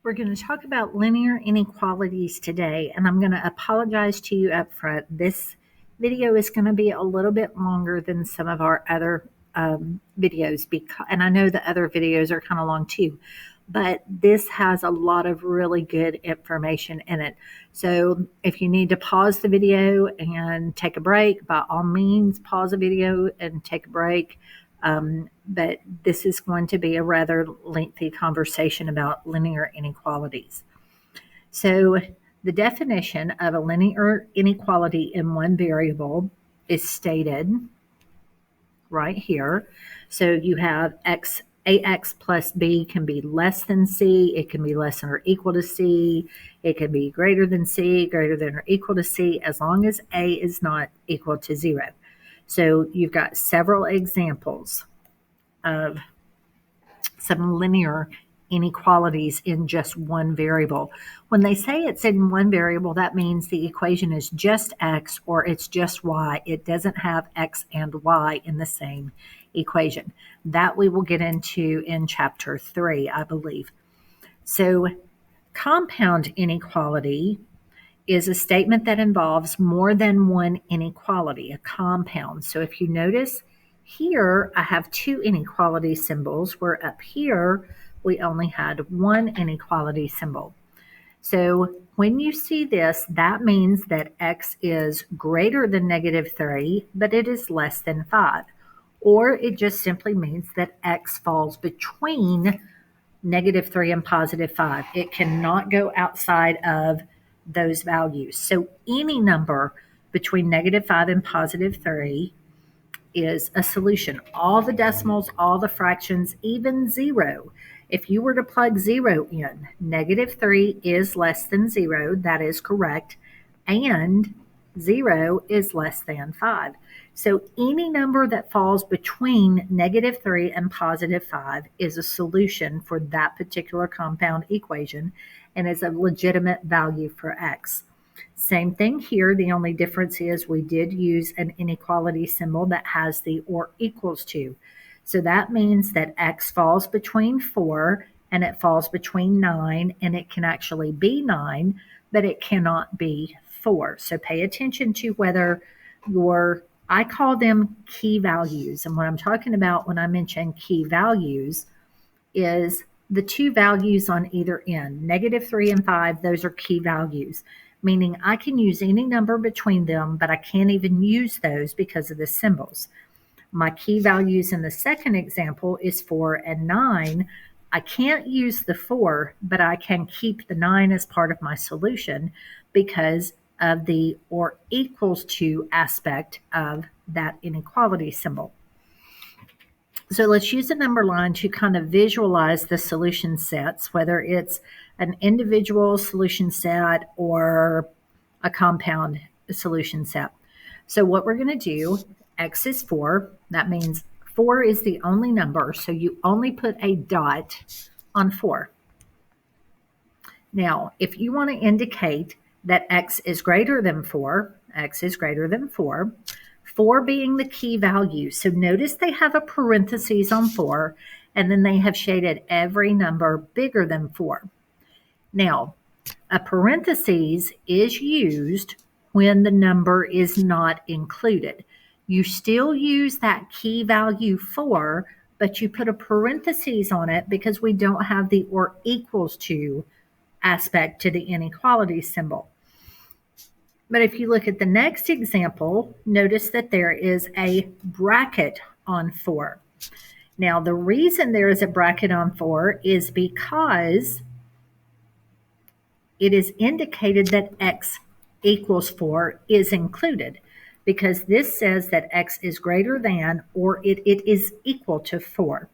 We're going to talk about linear inequalities today, and I'm going to apologize to you up front. This video is going to be a little bit longer than some of our other videos, and I know the other videos are kind of long too, but this has a lot of really good information in it. So if you need to pause the video and take a break, by all means, pause the video and take a break. But this is going to be a rather lengthy conversation about linear inequalities. So, the definition of a linear inequality in one variable is stated right here. So, you have ax plus b can be less than c, it can be less than or equal to c, it can be greater than c, greater than or equal to c, as long as a is not equal to 0. So, you've got several examples of some linear inequalities in just one variable. When they say it's in one variable, that means the equation is just x or it's just y. It doesn't have x and y in the same equation. That we will get into in chapter 3, I believe. So, compound inequality is a statement that involves more than one inequality, a compound. So if you notice here, I have two inequality symbols, where up here we only had one inequality symbol. So when you see this, that means that x is greater than -3, but it is less than 5. Or it just simply means that x falls between -3 and +5. It cannot go outside of those values. So any number between -5 and +3 is a solution. All the decimals, all the fractions, even 0. If you were to plug 0 in, -3 is less than 0. That is correct. And 0 is less than 5. So any number that falls between -3 and +5 is a solution for that particular compound equation and is a legitimate value for x. Same thing here. The only difference is we did use an inequality symbol that has the or equals to. So that means that x falls between 4 and it falls between 9, and it can actually be 9, but it cannot be 4. So pay attention to whether I call them key values. And what I'm talking about when I mention key values is the two values on either end. -3 and 5, those are key values, meaning I can use any number between them, but I can't even use those because of the symbols. My key values in the second example is 4 and 9. I can't use the 4, but I can keep the 9 as part of my solution because of the or equals to aspect of that inequality symbol. So let's use a number line to kind of visualize the solution sets, whether it's an individual solution set or a compound solution set. So what we're going to do, x is 4. That means 4 is the only number, so you only put a dot on 4. Now, if you want to indicate that x is greater than 4, x is greater than 4, 4 being the key value. So notice they have a parentheses on 4, and then they have shaded every number bigger than 4. Now, a parentheses is used when the number is not included. You still use that key value 4, but you put a parentheses on it because we don't have the or equals to aspect to the inequality symbol. But if you look at the next example, notice that there is a bracket on 4. Now, the reason there is a bracket on 4 is because it is indicated that x equals 4 is included, because this says that x is greater than or it is equal to 4.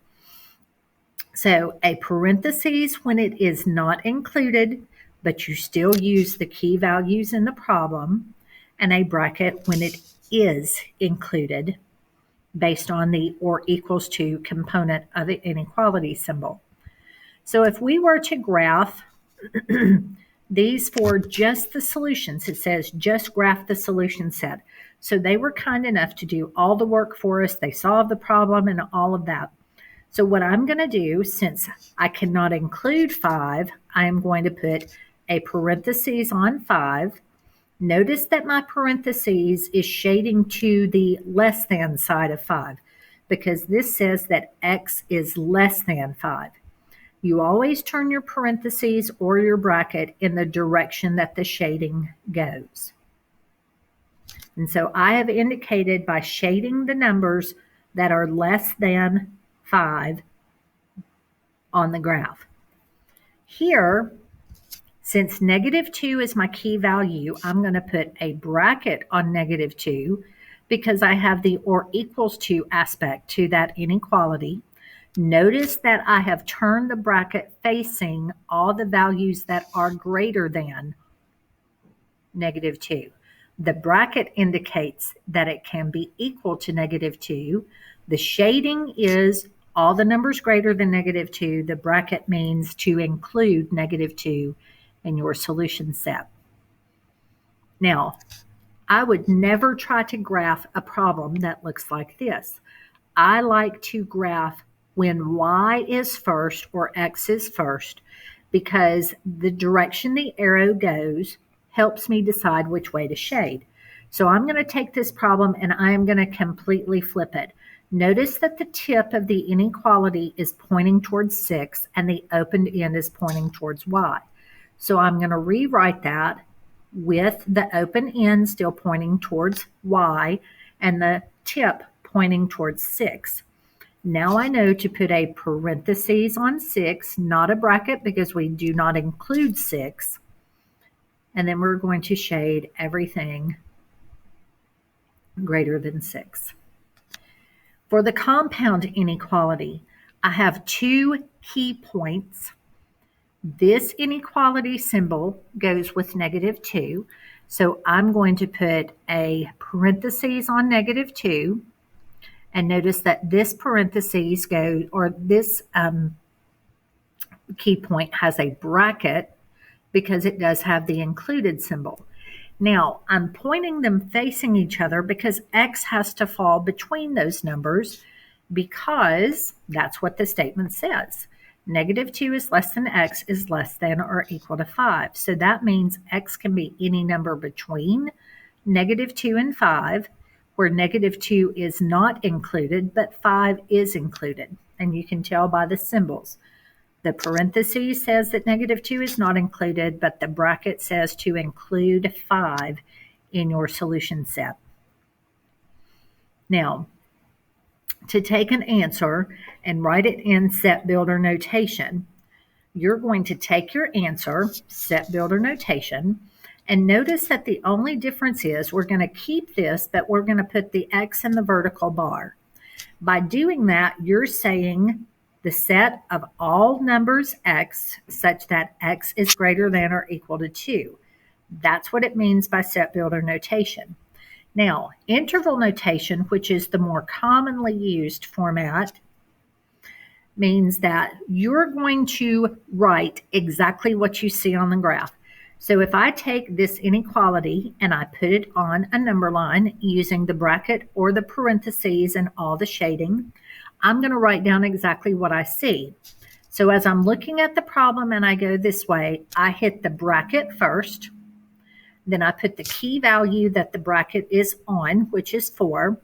So a parentheses when it is not included, but you still use the key values in the problem, and a bracket when it is included based on the or equals to component of the inequality symbol. So if we were to graph these for just the solutions, it says just graph the solution set. So they were kind enough to do all the work for us. They solved the problem and all of that. So what I'm going to do, since I cannot include 5, I am going to put a parentheses on 5. Notice that my parentheses is shading to the less than side of 5 because this says that x is less than 5. You always turn your parentheses or your bracket in the direction that the shading goes. And so I have indicated by shading the numbers that are less than 5 on the graph. Here, since -2 is my key value, I'm going to put a bracket on -2 because I have the or equals to aspect to that inequality. Notice that I have turned the bracket facing all the values that are greater than -2. The bracket indicates that it can be equal to -2. The shading is all the numbers greater than -2. The bracket means to include -2 in your solution set. Now, I would never try to graph a problem that looks like this. I like to graph when y is first or x is first because the direction the arrow goes helps me decide which way to shade. So I'm going to take this problem and I'm going to completely flip it. Notice that the tip of the inequality is pointing towards 6 and the opened end is pointing towards y. So I'm going to rewrite that with the open end still pointing towards y and the tip pointing towards 6. Now I know to put a parentheses on 6, not a bracket because we do not include 6. And then we're going to shade everything greater than 6. For the compound inequality, I have 2 key points. This inequality symbol goes with -2. So I'm going to put a parentheses on -2. And notice that this parentheses goes, or this key point has a bracket because it does have the included symbol. Now, I'm pointing them facing each other because x has to fall between those numbers because that's what the statement says. -2 is less than x is less than or equal to 5. So that means x can be any number between -2 and 5, where -2 is not included, but 5 is included. And you can tell by the symbols. The parentheses says that -2 is not included, but the bracket says to include 5 in your solution set. Now, to take an answer and write it in set builder notation, you're going to take your answer, set builder notation, and notice that the only difference is we're going to keep this, but we're going to put the x in the vertical bar. By doing that, you're saying the set of all numbers x such that x is greater than or equal to 2. That's what it means by set builder notation. Now, interval notation, which is the more commonly used format, means that you're going to write exactly what you see on the graph. So if I take this inequality and I put it on a number line using the bracket or the parentheses and all the shading, I'm going to write down exactly what I see. So as I'm looking at the problem and I go this way, I hit the bracket first. Then I put the key value that the bracket is on, which is 4.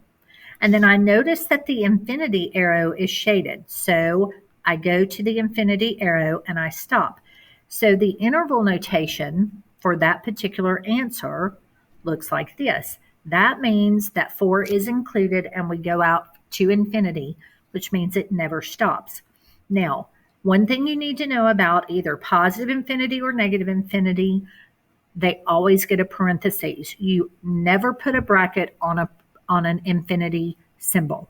And then I notice that the infinity arrow is shaded. So I go to the infinity arrow and I stop. So the interval notation for that particular answer looks like this. That means that 4 is included and we go out to infinity, which means it never stops. Now, one thing you need to know about either positive infinity or negative infinity, they always get a parentheses. You never put a bracket on an infinity symbol.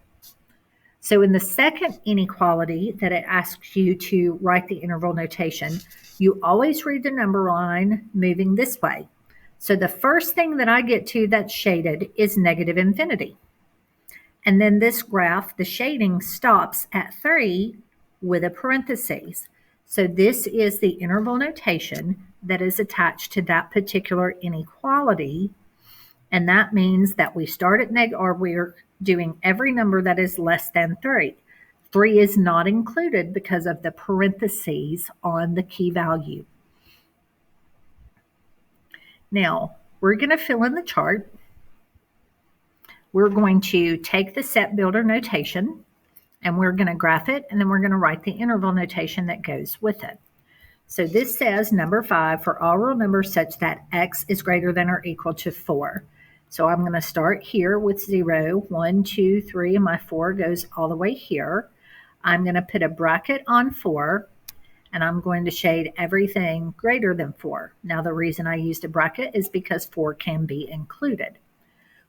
So in the second inequality that it asks you to write the interval notation, you always read the number line moving this way. So the first thing that I get to that's shaded is negative infinity. And then this graph, the shading stops at 3 with a parentheses. So this is the interval notation that is attached to that particular inequality. And that means that we start at we're doing every number that is less than 3. 3 is not included because of the parentheses on the key value. Now, we're going to fill in the chart. We're going to take the set builder notation, and we're going to graph it, and then we're going to write the interval notation that goes with it. So this says number 5 for all real numbers such that x is greater than or equal to 4. So I'm going to start here with 0, 1, 2, 3, and my 4 goes all the way here. I'm going to put a bracket on 4, and I'm going to shade everything greater than 4. Now the reason I used a bracket is because 4 can be included.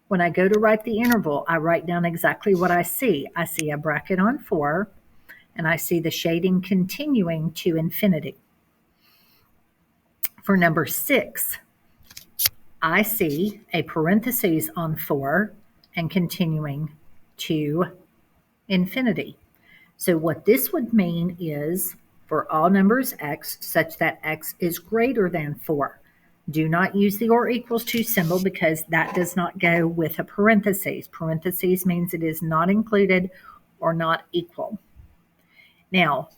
When I go to write the interval, I write down exactly what I see. I see a bracket on 4, and I see the shading continuing to infinity. For number 6, I see a parentheses on 4 and continuing to infinity. So what this would mean is for all numbers x such that x is greater than 4. Do not use the or equals to symbol because that does not go with a parentheses. Parentheses means it is not included or not equal. Now,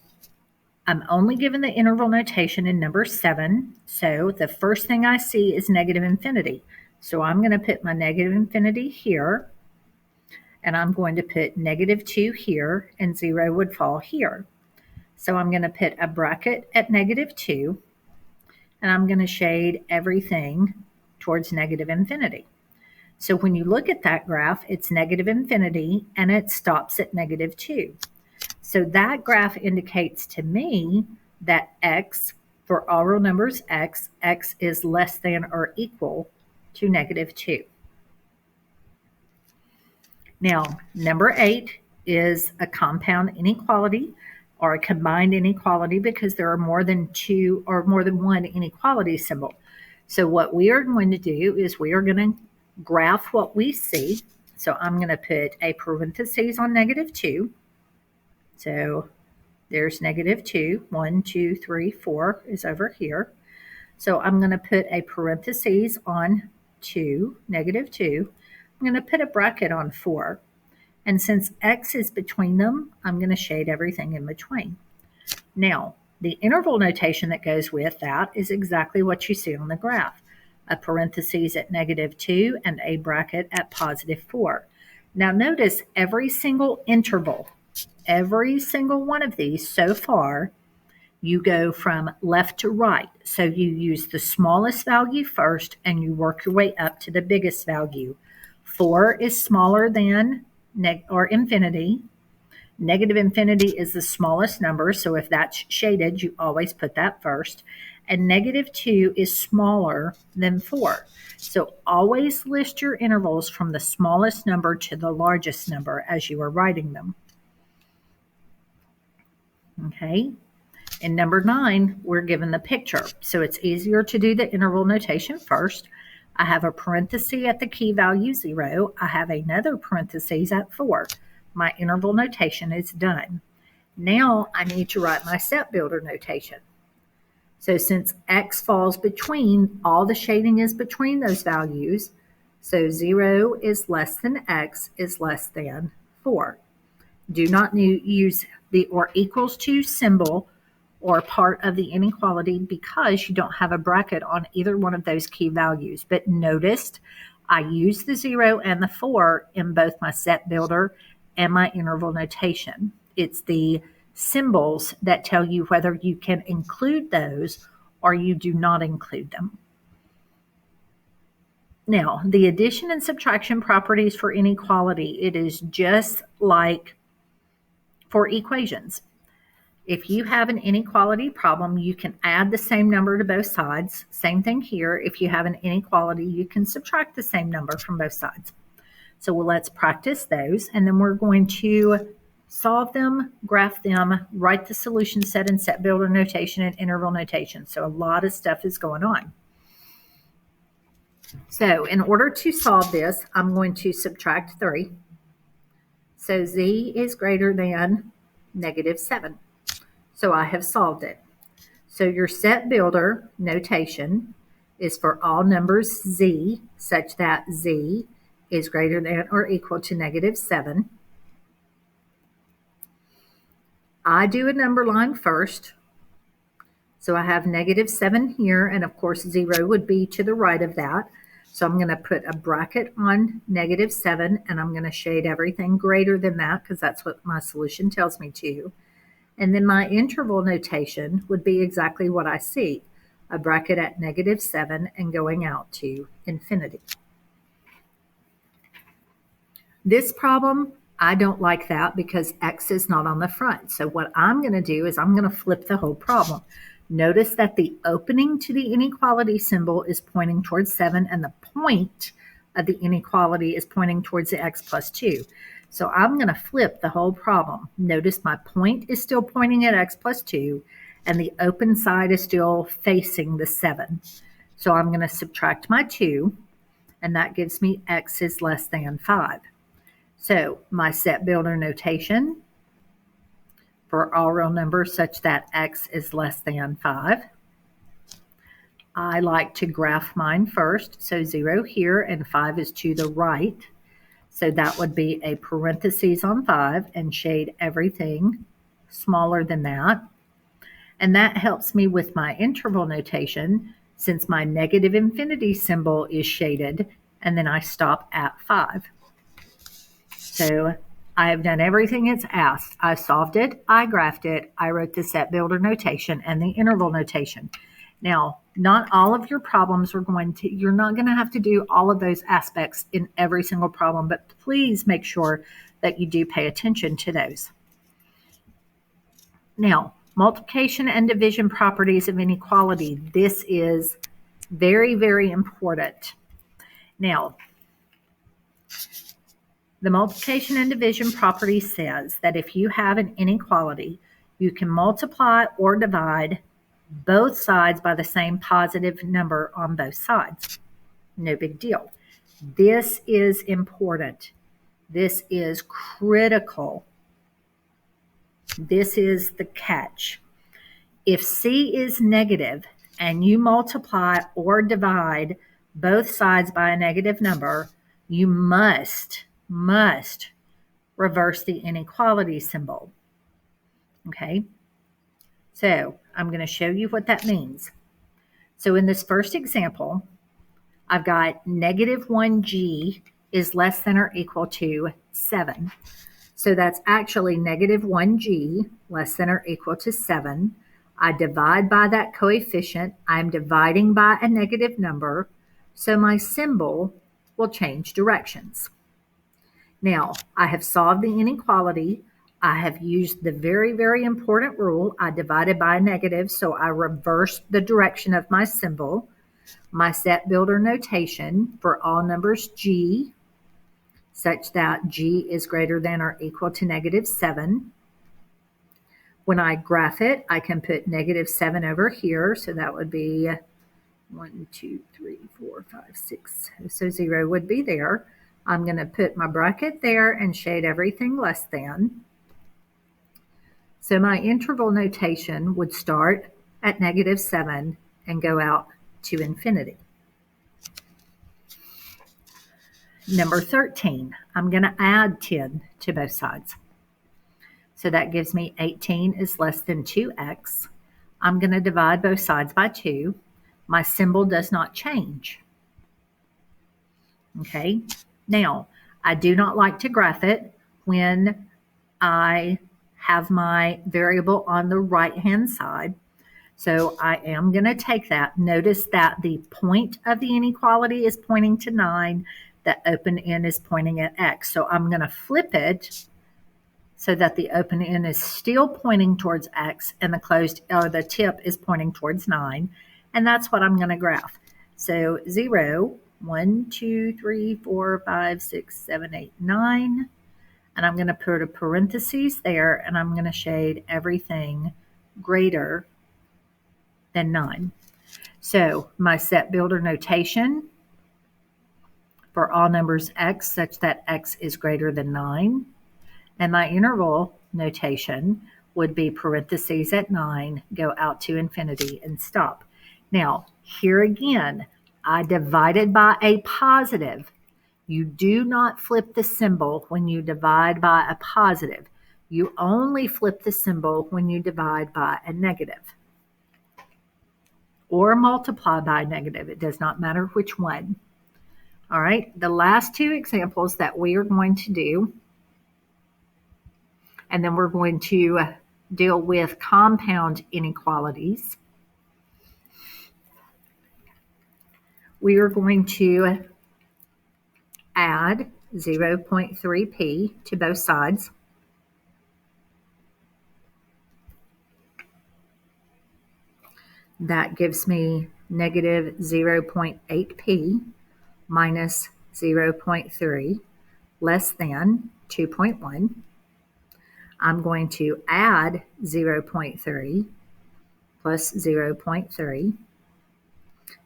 I'm only given the interval notation in number 7, so the first thing I see is negative infinity. So I'm going to put my negative infinity here, and I'm going to put negative 2 here, and 0 would fall here. So I'm going to put a bracket at negative 2, and I'm going to shade everything towards negative infinity. So when you look at that graph, it's negative infinity, and it stops at negative 2. So that graph indicates to me that x, for all real numbers x is less than or equal to negative 2. Now, number 8 is a compound inequality or a combined inequality because there are more than two or more than one inequality symbol. So what we are going to do is we are going to graph what we see. So I'm going to put a parentheses on negative 2. So there's negative 2. 1, 2, 3, 4 is over here. So I'm going to put a parentheses on 2, negative 2. I'm going to put a bracket on 4. And since x is between them, I'm going to shade everything in between. Now, the interval notation that goes with that is exactly what you see on the graph. A parentheses at negative 2 and a bracket at positive 4. Now notice every single interval, every single one of these so far, you go from left to right. So you use the smallest value first and you work your way up to the biggest value. 4 is smaller than infinity. Negative infinity is the smallest number, so if that's shaded, you always put that first. And negative 2 is smaller than 4. So always list your intervals from the smallest number to the largest number as you are writing them. Okay. In number 9, we're given the picture. So it's easier to do the interval notation first. I have a parenthesis at the key value 0. I have another parenthesis at 4. My interval notation is done. Now I need to write my set builder notation. So since x falls between, all the shading is between those values. So 0 is less than x is less than 4. Do not use the or equals to symbol or part of the inequality because you don't have a bracket on either one of those key values. But notice I use the 0 and the 4 in both my set builder and my interval notation. It's the symbols that tell you whether you can include those or you do not include them. Now, the addition and subtraction properties for inequality, it is just like for equations. If you have an inequality problem, you can add the same number to both sides. Same thing here. If you have an inequality, you can subtract the same number from both sides. So let's practice those, and then we're going to solve them, graph them, write the solution set and set builder notation and interval notation. So a lot of stuff is going on. So in order to solve this, I'm going to subtract 3. So z is greater than negative 7. So I have solved it. So your set builder notation is for all numbers z such that z is greater than or equal to negative 7. I do a number line first. So I have -7 here, and of course 0 would be to the right of that. So I'm going to put a bracket on -7, and I'm going to shade everything greater than that because that's what my solution tells me to. And then my interval notation would be exactly what I see, a bracket at -7 and going out to infinity. This problem, I don't like that because x is not on the front. So what I'm going to do is I'm going to flip the whole problem. Notice that the opening to the inequality symbol is pointing towards 7 and the point of the inequality is pointing towards the x plus 2. So I'm going to flip the whole problem. Notice my point is still pointing at x plus 2 and the open side is still facing the 7. So I'm going to subtract my 2 and that gives me x is less than 5. So my set builder notation for all real numbers such that x is less than 5. I like to graph mine first. So 0 here and 5 is to the right. So that would be a parentheses on 5 and shade everything smaller than that. And that helps me with my interval notation since my negative infinity symbol is shaded and then I stop at 5. So I have done everything it's asked. I solved it, I graphed it, I wrote the set builder notation and the interval notation. Now, not all of your problems you're not going to have to do all of those aspects in every single problem, but please make sure that you do pay attention to those. Now, multiplication and division properties of inequality. This is very, very important. Now, the multiplication and division property says that if you have an inequality, you can multiply or divide both sides by the same positive number on both sides. No big deal. This is important. This is critical. This is the catch. If C is negative and you multiply or divide both sides by a negative number, you must reverse the inequality symbol. Okay? So I'm going to show you what that means. So in this first example, I've got -1g is less than or equal to 7. So that's actually -1g less than or equal to 7. I divide by that coefficient. I'm dividing by a negative number. So my symbol will change directions. Now, I have solved the inequality. I have used the very, very important rule. I divided by a negative, so I reversed the direction of my symbol. My set builder notation for all numbers g, such that g is greater than or equal to -7. When I graph it, I can put -7 over here, so that would be 1, 2, 3, 4, 5, 6. So 0 would be there. I'm going to put my bracket there and shade everything less than. So my interval notation would start at -7 and go out to infinity. Number 13, I'm going to add 10 to both sides. So that gives me 18 is less than 2x. I'm going to divide both sides by 2. My symbol does not change. Okay, now I do not like to graph it when I have my variable on the right-hand side. So I am going to take that. Notice that the point of the inequality is pointing to 9. The open end is pointing at x. So I'm going to flip it so that the open end is still pointing towards x and the tip is pointing towards 9. And that's what I'm going to graph. So 0, 1, 2, 3, 4, 5, 6, 7, 8, 9. And I'm going to put a parentheses there and I'm going to shade everything greater than 9. So my set builder notation for all numbers x such that x is greater than 9. And my interval notation would be parentheses at 9, go out to infinity and stop. Now, here again, I divided by a positive. You do not flip the symbol when you divide by a positive. You only flip the symbol when you divide by a negative or multiply by a negative. It does not matter which one. All right, the last two examples that we are going to do, and then we're going to deal with compound inequalities. We are going to add 0.3p to both sides. That gives me negative 0.8p minus 0.3 less than 2.1. I'm going to add 0.3 plus 0.3.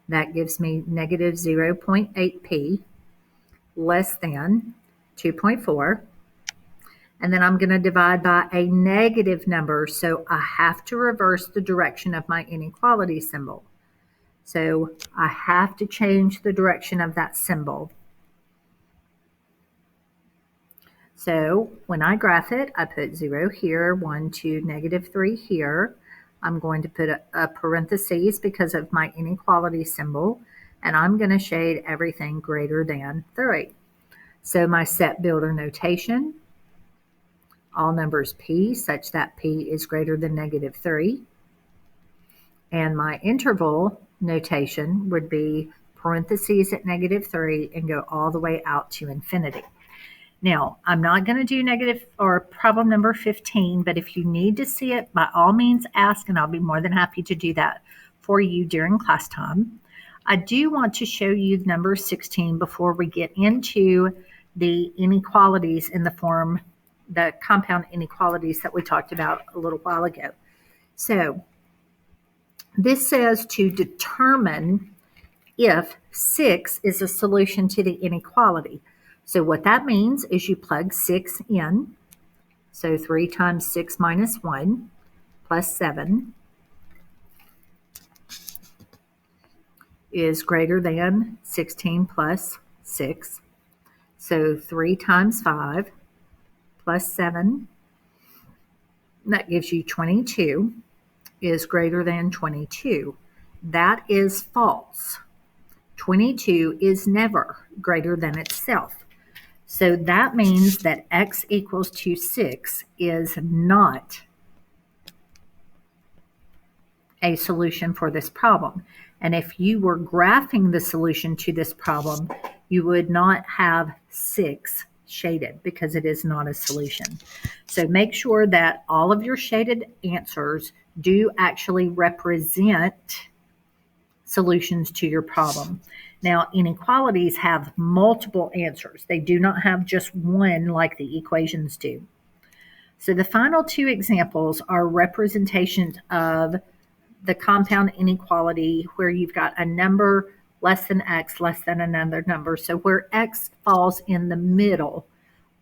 That gives me negative 0.8p less than 2.4. And then I'm going to divide by a negative number, so I have to reverse the direction of my inequality symbol. So I have to change the direction of that symbol. So when I graph it, I put 0 here, 1, 2, negative 3 here. I'm going to put a parentheses because of my inequality symbol, and I'm going to shade everything greater than 3. So my set builder notation, all numbers p such that p is greater than negative 3. And my interval notation would be parentheses at negative 3 and go all the way out to infinity. Now, I'm not going to do negative or problem number 15, but if you need to see it, by all means ask, and I'll be more than happy to do that for you during class time. I do want to show you number 16 before we get into the inequalities in the form, the compound inequalities that we talked about a little while ago. So this says to determine if 6 is a solution to the inequality. So what that means is you plug 6 in. So 3 times 6 minus 1 plus 7 is greater than 16 plus 6. So 3 times 5 plus 7, that gives you 22, is greater than 22. That is false. 22 is never greater than itself. So that means that x equals to 6 is not a solution for this problem. And if you were graphing the solution to this problem, you would not have 6 shaded because it is not a solution. So make sure that all of your shaded answers do actually represent solutions to your problem. Now, inequalities have multiple answers. They do not have just one like the equations do. So the final two examples are representations of the compound inequality where you've got a number less than x less than another number. So where x falls in the middle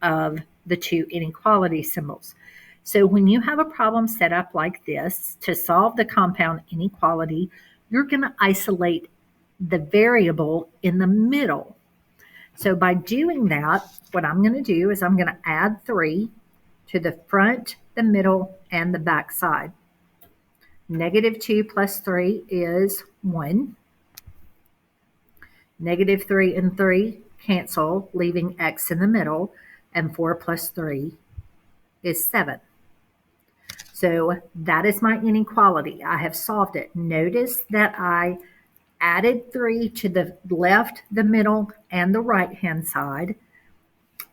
of the two inequality symbols. So when you have a problem set up like this, to solve the compound inequality, you're going to isolate the variable in the middle. So by doing that, what I'm going to do is I'm going to add 3 to the front, the middle, and the back side. Negative 2 plus 3 is 1. Negative 3 and 3 cancel, leaving x in the middle, and 4 plus 3 is 7. So that is my inequality. I have solved it. Notice that I added 3 to the left, the middle, and the right-hand side,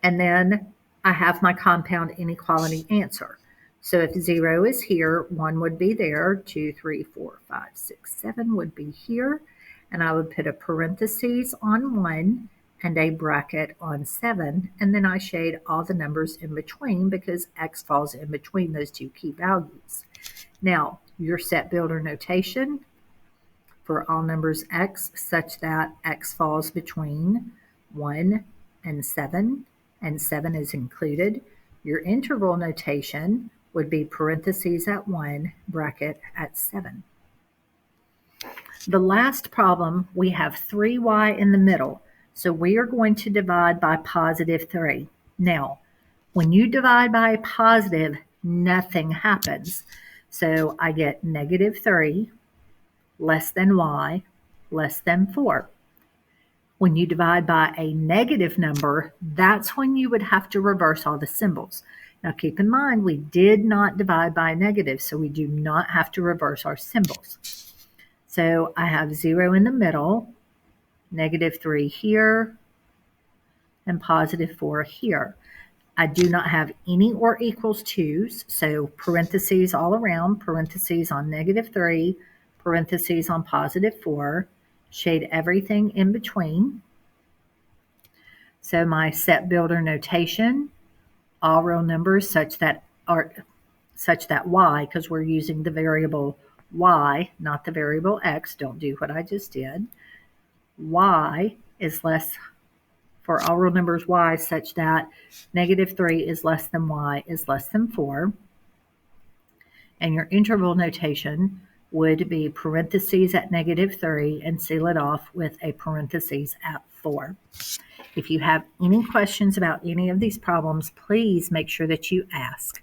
and then I have my compound inequality answer. So if 0 is here, 1 would be there, 2, 3, 4, 5, 6, 7 would be here, and I would put a parentheses on 1 and a bracket on 7, and then I shade all the numbers in between because x falls in between those two key values. Now, your set builder notation for all numbers x such that x falls between 1 and 7 is included. Your interval notation would be parentheses at 1, bracket at 7. The last problem, we have 3y in the middle, so we are going to divide by positive 3. Now, When you divide by a positive, nothing happens. So I get -3 less than y less than 4. When you divide by a negative number, that's when you would have to reverse all the symbols. Now keep in mind, we did not divide by a negative, so we do not have to reverse our symbols. So I have 0 in the middle, -3 here, and +4 here. I do not have any or equals to's, so parentheses all around, parentheses on -3, parentheses on +4, shade everything in between. So my set builder notation, all real numbers such that y, because we're using the variable y, not the variable x, don't do what I just did. Y is less, for all real numbers y, such that -3 is less than y is less than 4. And your interval notation would be parentheses at -3 and seal it off with a parentheses at 4. If you have any questions about any of these problems, please make sure that you ask.